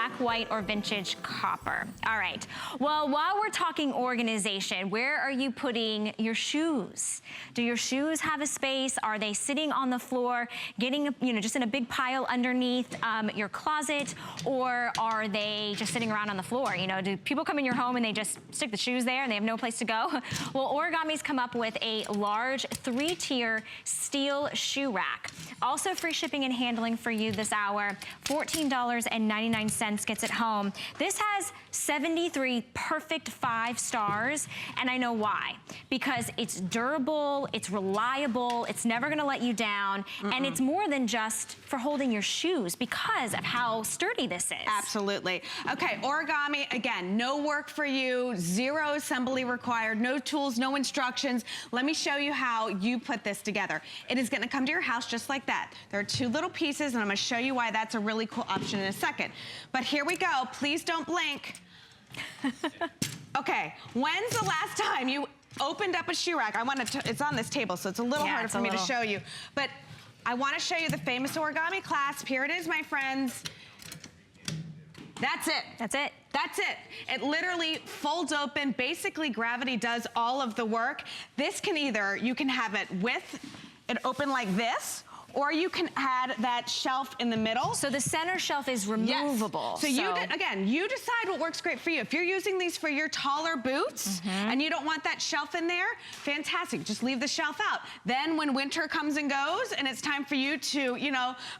black, white, or vintage copper. All right. Well, while we're talking organization, where are you putting your shoes? Do your shoes have a space? Are they sitting on the floor, getting, just in a big pile underneath your closet, or are they just sitting around on the floor? Do people come in your home and they just stick the shoes there and they have no place to go? Well, Origami's come up with a large 3-tier steel shoe rack. Also free shipping and handling for you this hour. $14.99 gets it home. This has 73 perfect 5 stars, and I know why. Because it's durable, it's reliable, it's never gonna let you down, and it's more than just for holding your shoes because of how sturdy this is. Absolutely. Okay, Origami, again, no work for you, 0 assembly required, no tools, no instructions. Let me show you how you put this together. It is gonna come to your house just like that. There are 2 little pieces, and I'm gonna show you why that's a really cool option in a second. But here we go, please don't blink. Okay, when's the last time you opened up a shoe rack? It's on this table, so it's a little harder for me to show you. But I wanna show you the famous Origami clasp. Here it is, my friends. That's it. That's it. That's it. It literally folds open. Basically, gravity does all of the work. This can you can have it with it open like this, or you can add that shelf in the middle. So the center shelf is removable. Yes. So again, you decide what works great for you. If you're using these for your taller boots and you don't want that shelf in there, fantastic, just leave the shelf out. Then when winter comes and goes and it's time for you to,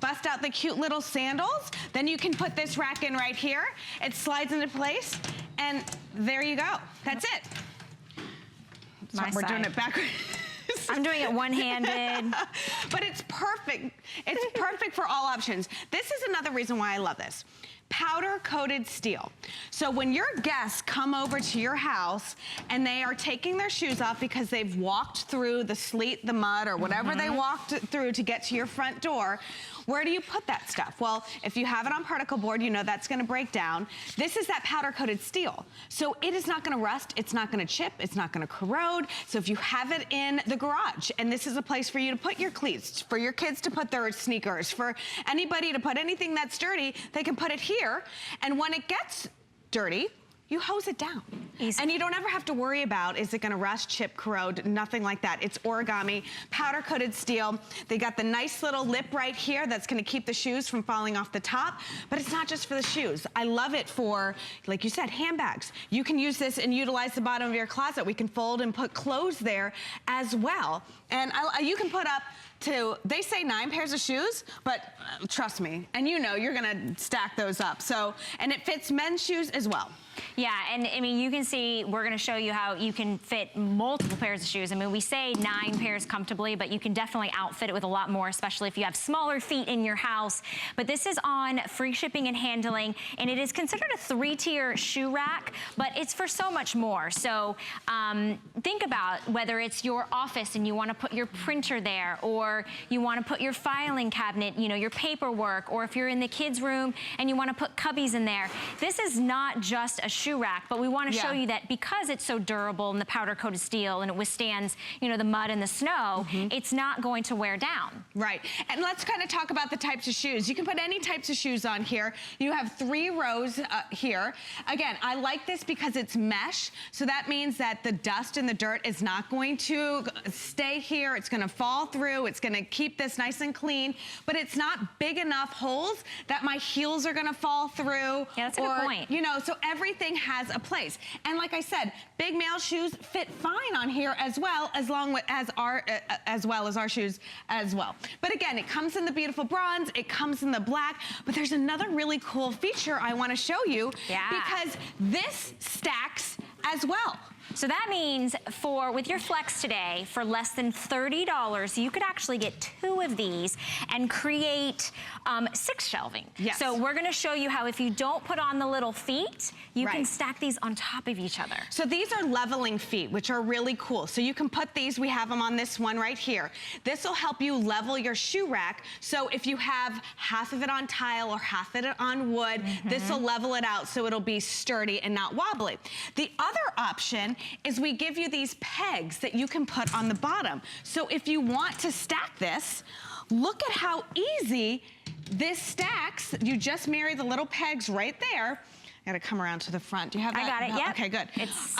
bust out the cute little sandals, then you can put this rack in right here. It slides into place, and there you go. That's it. We're doing it backwards. I'm doing it one-handed. But it's perfect. It's perfect for all options. This is another reason why I love this. Powder-coated steel. So when your guests come over to your house and they are taking their shoes off because they've walked through the sleet, the mud, or whatever they walked through to get to your front door, where do you put that stuff? Well, if you have it on particle board, that's gonna break down. This is that powder-coated steel. So it is not gonna rust, it's not gonna chip, it's not gonna corrode. So if you have it in the garage, and this is a place for you to put your cleats, for your kids to put their sneakers, for anybody to put anything that's dirty, they can put it here. And when it gets dirty, you hose it down. Easy. And you don't ever have to worry about, is it gonna rust, chip, corrode, nothing like that. It's Origami, powder-coated steel. They got the nice little lip right here that's gonna keep the shoes from falling off the top, but it's not just for the shoes. I love it for, like you said, handbags. You can use this and utilize the bottom of your closet. We can fold and put clothes there as well. And you can put up they say 9 pairs of shoes, but trust me, and you're gonna stack those up. So, and it fits men's shoes as well. Yeah, and I mean, you can see, we're gonna show you how you can fit multiple pairs of shoes. I mean, we say 9 pairs comfortably, but you can definitely outfit it with a lot more, especially if you have smaller feet in your house. But this is on free shipping and handling, and it is considered a 3-tier shoe rack, but it's for so much more. So think about whether it's your office and you wanna put your printer there, or you wanna put your filing cabinet, your paperwork, or if you're in the kids' room and you wanna put cubbies in there. This is not just a shoe rack, but we want to show you that because it's so durable and the powder-coated steel and it withstands, the mud and the snow, it's not going to wear down. Right, and let's kind of talk about the types of shoes. You can put any types of shoes on here. You have 3 rows here. Again, I like this because it's mesh, so that means that the dust and the dirt is not going to stay here. It's going to fall through. It's going to keep this nice and clean, but it's not big enough holes that my heels are going to fall through. Yeah, that's a good point. So everything has a place. And like I said, big male shoes fit fine on here as well as our shoes as well. But again, it comes in the beautiful bronze, it comes in the black, but there's another really cool feature I want to show you because this stacks as well. So that means with your Flex today, for less than $30, you could actually get 2 of these and create 6 shelving. Yes. So we're gonna show you how if you don't put on the little feet, you can stack these on top of each other. So these are leveling feet, which are really cool. So you can put these, we have them on this one right here. This will help you level your shoe rack. So if you have half of it on tile or half of it on wood, this will level it out so it'll be sturdy and not wobbly. The other option is we give you these pegs that you can put on the bottom. So if you want to stack this, look at how easy this stacks, you just marry the little pegs right there. I gotta come around to the front. Do you have that? I got it, yep. Okay, good. It's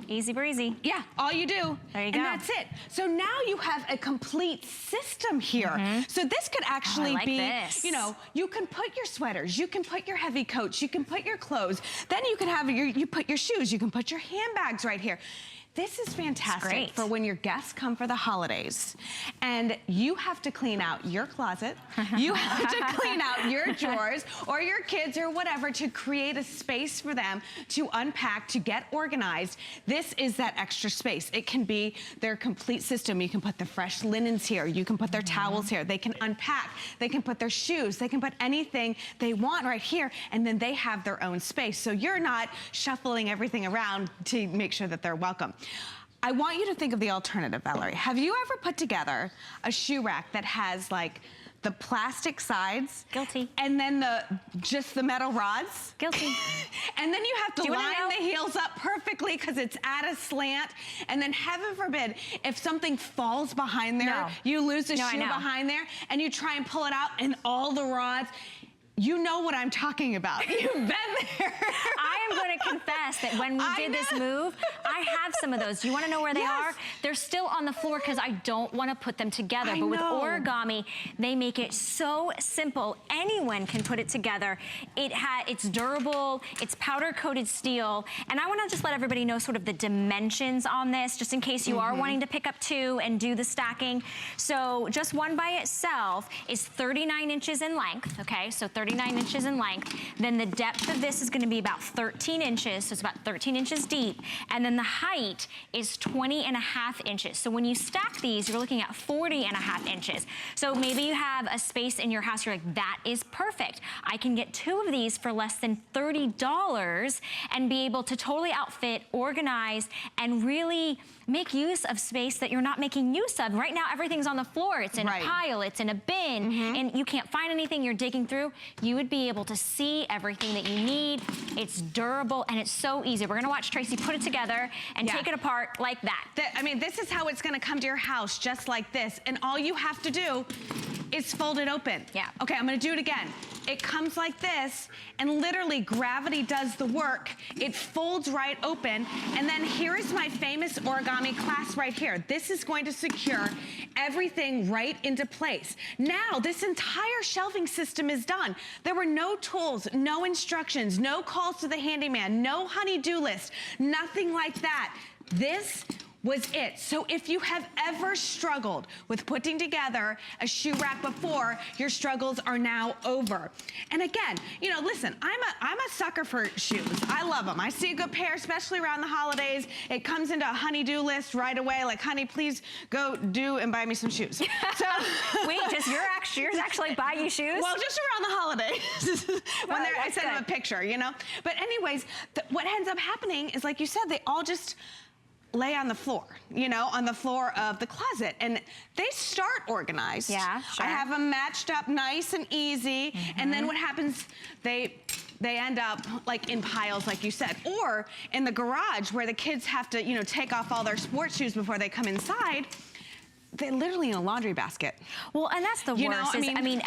easy breezy. Yeah, all you do. There you go. And that's it. So now you have a complete system here. So this could actually I like be, this. you know, you can put your sweaters, you can put your heavy coats, you can put your clothes, then you can have you put your shoes, you can put your handbags right here. This is fantastic for when your guests come for the holidays and you have to clean out your closet, you have to clean out your drawers or your kids or whatever to create a space for them to unpack, to get organized. This is that extra space. It can be their complete system. You can put the fresh linens here, you can put their towels here, they can unpack, they can put their shoes, they can put anything they want right here, and then they have their own space. So you're not shuffling everything around to make sure that they're welcome. I want you to think of the alternative, Valerie. Have you ever put together a shoe rack that has like the plastic sides? Guilty. And then just the metal rods? Guilty. And then you have to line the heels up perfectly because it's at a slant. And then heaven forbid, if something falls behind there, you lose the shoe behind there and you try and pull it out and all the rods. You know what I'm talking about. You've been there. I am going to confess that when we did this move, I have some of those. Do you want to know where they are? They're still on the floor because I don't want to put them together. But with Origami, they make it so simple. Anyone can put it together. It's durable. It's powder-coated steel. And I want to just let everybody know sort of the dimensions on this, just in case you are wanting to pick up two and do the stacking. So just one by itself is 39 inches in length, okay? So 39 inches in length. Then the depth of this is going to be about 13 inches, so it's about 13 inches deep. And then the height is 20.5 inches. So when you stack these, you're looking at 40.5 inches. So maybe you have a space in your house, you're like, that is perfect. I can get two of these for less than $30 and be able to totally outfit, organize, and really make use of space that you're not making use of. Right now, everything's on the floor. It's in a pile, it's in a bin, and you can't find anything you're digging through. You would be able to see everything that you need. It's durable, and it's so easy. We're gonna watch Tracy put it together and take it apart like that. I mean, this is how it's gonna come to your house, just like this. And all you have to do is fold it open. Yeah. Okay, I'm gonna do it again. It comes like this, and literally gravity does the work. It folds right open, and then here is my famous origami clasp right here. This is going to secure everything right into place. Now, this entire shelving system is done. There were no tools, no instructions, no calls to the handyman, no honey-do list, nothing like that. This was it. So if you have ever struggled with putting together a shoe rack before, your struggles are now over. And again, you know, listen, I'm a sucker for shoes. I love them. I see a good pair, especially around the holidays. It comes into a honey-do list right away, like, honey, please go do and buy me some shoes. So wait, does yours actually buy you shoes? Well, just around the holidays. When I send them a picture, you know? But anyways, what ends up happening is, like you said, they all just lay on the floor, you know, on the floor of the closet. And they start organized. Yeah, sure. I have them matched up nice and easy. And then what happens, they end up like in piles, like you said, or in the garage where the kids have to, you know, take off all their sports shoes before they come inside. They're literally in a laundry basket. Well, and that's the worst. I mean,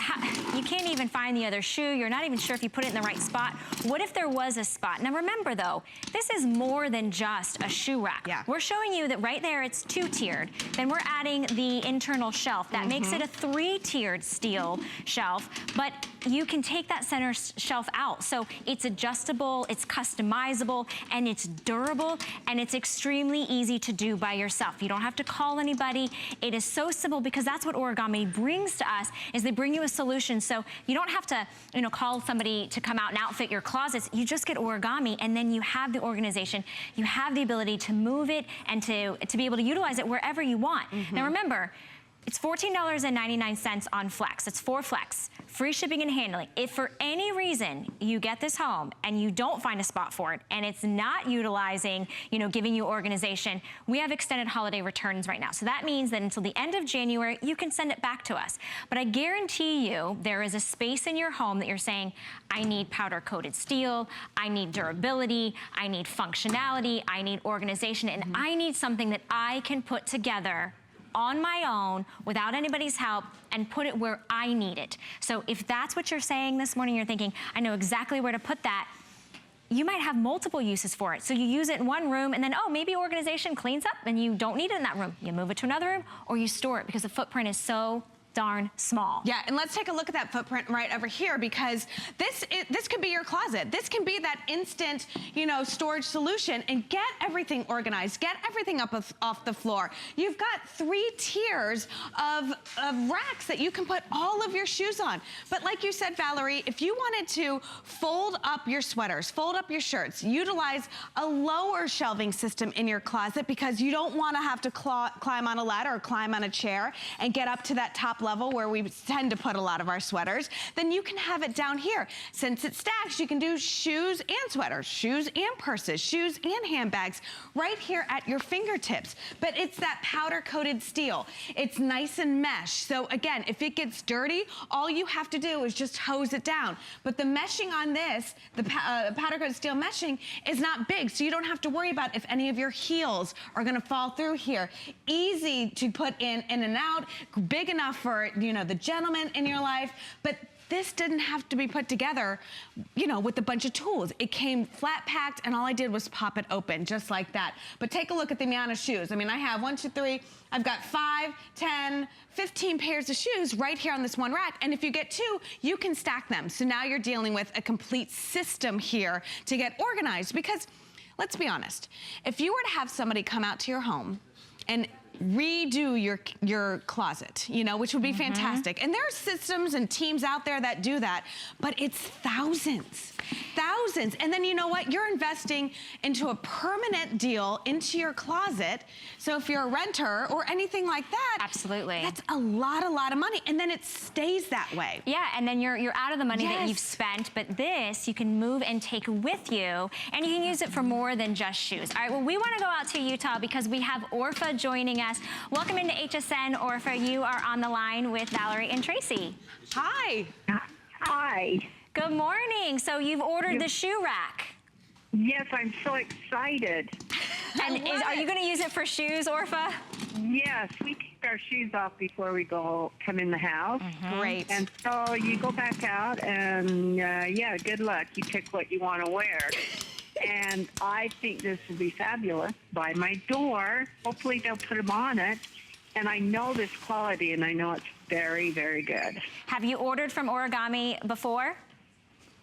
you can't even find the other shoe. You're not even sure if you put it in the right spot. What if there was a spot? Now remember though, this is more than just a shoe rack. Yeah. We're showing you that right there it's two-tiered. Then we're adding the internal shelf. That makes it a three-tiered steel shelf, but you can take that center shelf out. So it's adjustable, it's customizable, and it's durable, and it's extremely easy to do by yourself. You don't have to call anybody. It is so simple because that's what Origami brings to us, is they bring you a solution. So you don't have to, you know, call somebody to come out and outfit your closets. You just get Origami, and then you have the organization. You have the ability to move it and to be able to utilize it wherever you want. Now remember, it's $14.99 on Flex. It's 4 Flex, free shipping and handling. If for any reason you get this home and you don't find a spot for it and it's not utilizing, you know, giving you organization, we have extended holiday returns right now. So that means that until the end of January, you can send it back to us. But I guarantee you there is a space in your home that you're saying, I need powder coated steel, I need durability, I need functionality, I need organization, and I need something that I can put together on my own without anybody's help and put it where I need it. So if that's what you're saying this morning, you're thinking, I know exactly where to put that, you might have multiple uses for it. So you use it in one room and then, oh, maybe organization cleans up and you don't need it in that room. You move it to another room or you store it because the footprint is so darn small. Yeah, and let's take a look at that footprint right over here, because this could be your closet. This can be that instant, you know, storage solution, and get everything organized, get everything up off the floor. You've got 3 tiers of racks that you can put all of your shoes on. But like you said, Valerie, if you wanted to fold up your sweaters, fold up your shirts, utilize a lower shelving system in your closet because you don't want to have to climb on a ladder or climb on a chair and get up to that top level where we tend to put a lot of our sweaters, then you can have it down here. Since it stacks, you can do shoes and sweaters, shoes and purses, shoes and handbags right here at your fingertips. But it's that powder coated steel. It's nice and mesh. So again, if it gets dirty, all you have to do is just hose it down. But the meshing on this, the powder coated steel meshing, is not big, so you don't have to worry about if any of your heels are gonna fall through here. Easy to put in and out, big enough for, you know, the gentleman in your life, but this didn't have to be put together, you know, with a bunch of tools. It came flat packed and all I did was pop it open just like that. But take a look at the amount of shoes. I mean, I have 1, 2, 3, I've got 5, 10, 15 pairs of shoes right here on this one rack. And if you get 2, you can stack them. So now you're dealing with a complete system here to get organized, because let's be honest, if you were to have somebody come out to your home and redo your closet, you know, which would be fantastic. And there are systems and teams out there that do that, but it's thousands. And then you know what? You're investing into a permanent deal into your closet. So if you're a renter or anything like that, absolutely, that's a lot of money. And then it stays that way. Yeah, and then you're out of the money that you've spent, but this you can move and take with you, and you can use it for more than just shoes. All right, well, we want to go out to Utah because we have Orpha joining us. Welcome into HSN, Orpha. You are on the line with Valerie and Tracy. Hi. Hi. Good morning. So you've ordered the shoe rack. Yes, I'm so excited. And are you going to use it for shoes, Orpha? Yes, we take our shoes off before we come in the house. Great. And so you go back out and, yeah, good luck. You pick what you want to wear. And I think this will be fabulous. By my door, hopefully they'll put them on it. And I know this quality, and I know it's very, very good. Have you ordered from Origami before?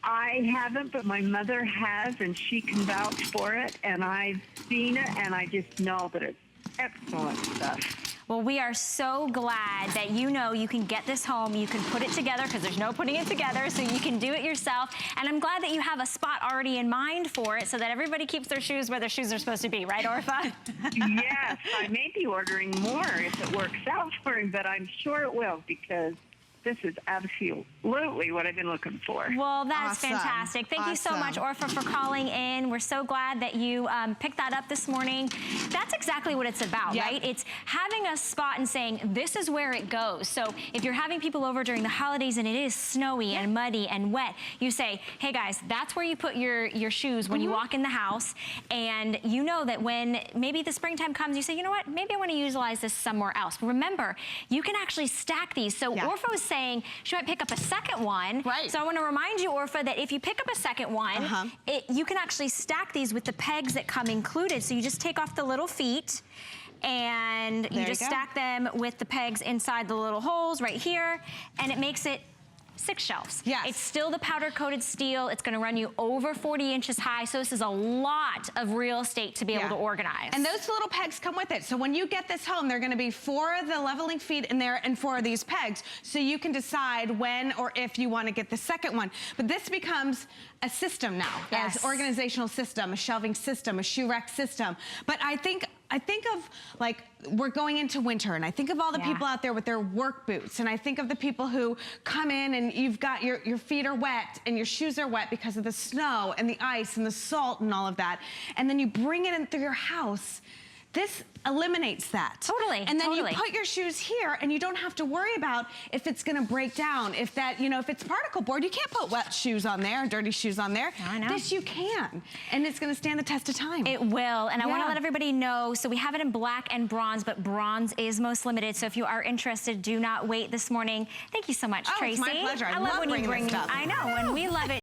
I haven't, but my mother has, and she can vouch for it. And I've seen it, and I just know that it's excellent stuff. Well, we are so glad that you know you can get this home, you can put it together, because there's no putting it together, so you can do it yourself. And I'm glad that you have a spot already in mind for it so that everybody keeps their shoes where their shoes are supposed to be, right, Orpha? Yes, I may be ordering more if it works out for him, but I'm sure it will, because this is absolutely what I've been looking for. Well, that's fantastic. Thank you so much, Orpha, for calling in. We're so glad that you picked that up this morning. That's exactly what it's about, right? It's having a spot and saying, this is where it goes. So if you're having people over during the holidays and it is snowy and muddy and wet, you say, hey guys, that's where you put your shoes when you walk in the house. And you know that when maybe the springtime comes, you say, you know what, maybe I want to utilize this somewhere else. Remember, you can actually stack these. So Orpha was saying she might pick up a second one. Right. So I want to remind you, Orpha, that if you pick up a second one, you can actually stack these with the pegs that come included. So you just take off the little feet and you just stack them with the pegs inside the little holes right here, and it makes it 6 shelves. Yes. It's still the powder coated steel. It's going to run you over 40 inches high. So this is a lot of real estate to be able to organize. And those little pegs come with it. So when you get this home, there are going to be 4 of the leveling feet in there and 4 of these pegs. So you can decide when or if you want to get the second one. But this becomes a system now. Yes. An organizational system, a shelving system, a shoe rack system. But I think of, like, we're going into winter, and I think of all the people out there with their work boots, and I think of the people who come in and you've got your feet are wet and your shoes are wet because of the snow and the ice and the salt and all of that, and then you bring it in through your house. This eliminates that. Totally, And then totally. you put your shoes here and you don't have to worry about if it's gonna break down, if that, you know, if it's particle board, you can't put wet shoes on there, dirty shoes on there. I know. This you can, and it's gonna stand the test of time. It will, and I want to Yeah. let everybody know, so we have it in black and bronze, but bronze is most limited, so if you are interested, do not wait this morning. Thank you so much, Oh, Tracy. it's my pleasure. I love love when you bringing bring this stuff. I know, and we love it.